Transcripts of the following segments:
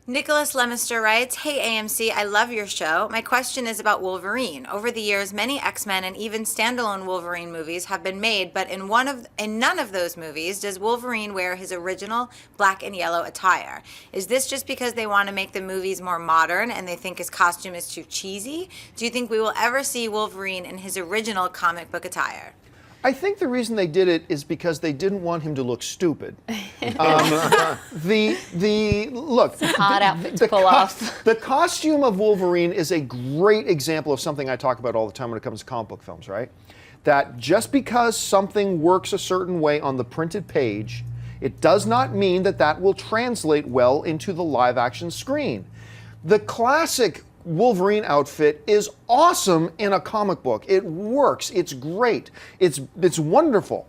Nicolas Lemaster writes, "Hey AMC, I love your show. My question is about Wolverine. Over the years, many X-Men and even standalone Wolverine movies have been made, but in none of those movies does Wolverine wear his original black and yellow attire. Is this just because they want to make the movies more modern and they think his costume is too cheesy? Do you think we will ever see Wolverine in his original comic book attire?" I think the reason they did it is because they didn't want him to look stupid. Look, hard outfit to pull off. The costume of Wolverine is a great example of something I talk about all the time when it comes to comic book films, right? That just because something works a certain way on the printed page, it does not mean that that will translate well into the live action screen. The classic Wolverine outfit is awesome in a comic book. It works. It's great. It's wonderful.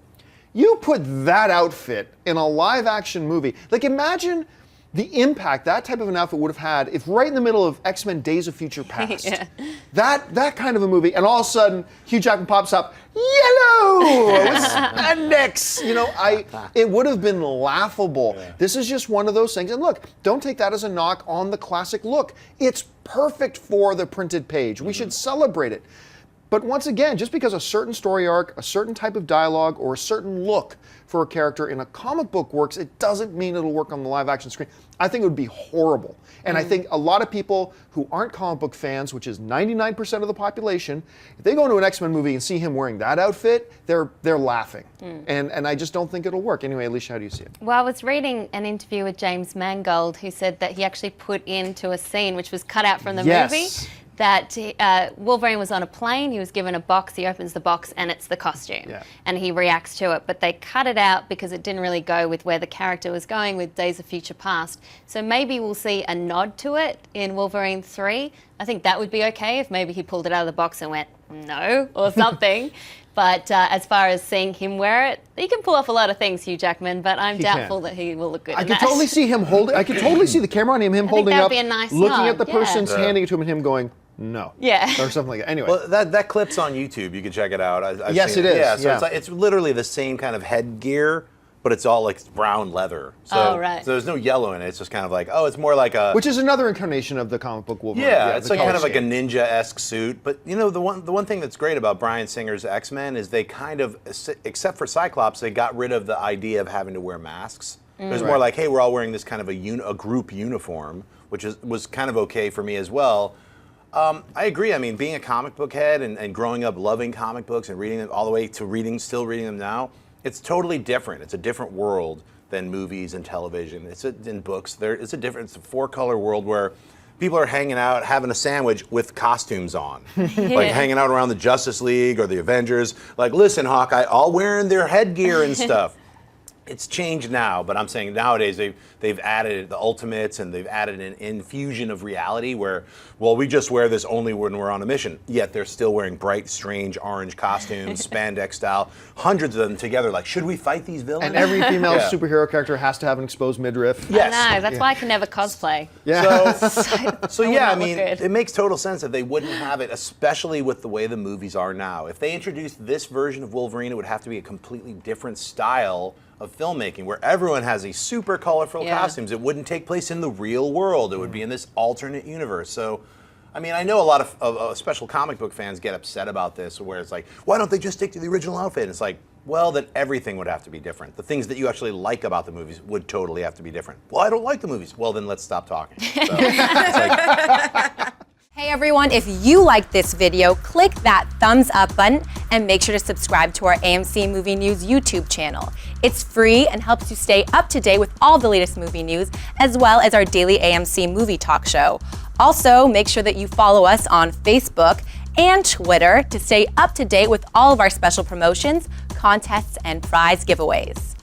You put that outfit in a live action movie. Like, imagine the impact that type of an outfit would have had if right in the middle of X-Men Days of Future Past, Yeah. that kind of a movie, and all of a sudden Hugh Jackman pops up, yellow spandex. It would have been laughable. Yeah. This is just one of those things. And look, don't take that as a knock on the classic look. It's perfect for the printed page. We should celebrate it. But once again, just because a certain story arc, a certain type of dialogue, or a certain look for a character in a comic book works, it doesn't mean it'll work on the live action screen. I think it would be horrible. And I think a lot of people who aren't comic book fans, which is 99% of the population, if they go into an X-Men movie and see him wearing that outfit, they're laughing. And I just don't think it'll work. Anyway, Alicia, how do you see it? Well, I was reading an interview with James Mangold, who said that he actually put into a scene which was cut out from the movie, that Wolverine was on a plane, he was given a box, he opens the box and it's the costume. Yeah. And he reacts to it, but they cut it out because it didn't really go with where the character was going with Days of Future Past. So maybe we'll see a nod to it in Wolverine 3. I think that would be okay if maybe he pulled it out of the box and went, no, or something. But as far as seeing him wear it, he can pull off a lot of things, Hugh Jackman, but I'm doubtful that he will look good in that. I could totally see him holding, I could totally see the camera on him holding up, be a nice looking nod. at the person, handing it to him, and him going, no. Yeah. Or something like that. Anyway. Well, that clip's on YouTube. You can check it out. I've yes, seen it is. Yeah, so yeah. it's literally the same kind of headgear, but it's all like brown leather. So, right. So there's no yellow in it. It's just kind of like, it's more like a... Which is another incarnation of the comic book Wolverine. Yeah, it's like kind of like a ninja-esque suit. But the one thing that's great about Bryan Singer's X-Men is they kind of, except for Cyclops, they got rid of the idea of having to wear masks. It was more like, hey, we're all wearing this kind of a group uniform, which was kind of okay for me as well. I agree. I mean, being a comic book head and growing up loving comic books and reading them all the way to still reading them now, it's totally different. It's a different world than movies and television. In books. It's a 4-color world where people are hanging out, having a sandwich with costumes on. Like hanging out around the Justice League or the Avengers. Like, listen, Hawkeye, all wearing their headgear and stuff. It's changed now, but I'm saying nowadays they've added the Ultimates and they've added an infusion of reality where, well, we just wear this only when we're on a mission. Yet they're still wearing bright, strange orange costumes, spandex style, hundreds of them together. Like, should we fight these villains? And every female superhero character has to have an exposed midriff. Yes. I know, that's why I can never cosplay. Yeah. So yeah, I mean, it makes total sense that they wouldn't have it, especially with the way the movies are now. If they introduced this version of Wolverine, it would have to be a completely different style of filmmaking where everyone has these super colorful costumes. It wouldn't take place in the real world. It would be in this alternate universe. So, I mean, I know a lot of special comic book fans get upset about this, where it's like, why don't they just stick to the original outfit? And it's like, well, then everything would have to be different. The things that you actually like about the movies would totally have to be different. Well, I don't like the movies. Well, then let's stop talking. So, it's like, hey everyone, if you liked this video, click that thumbs up button and make sure to subscribe to our AMC Movie News YouTube channel. It's free and helps you stay up to date with all the latest movie news, as well as our daily AMC movie talk show. Also, make sure that you follow us on Facebook and Twitter to stay up to date with all of our special promotions, contests, and prize giveaways.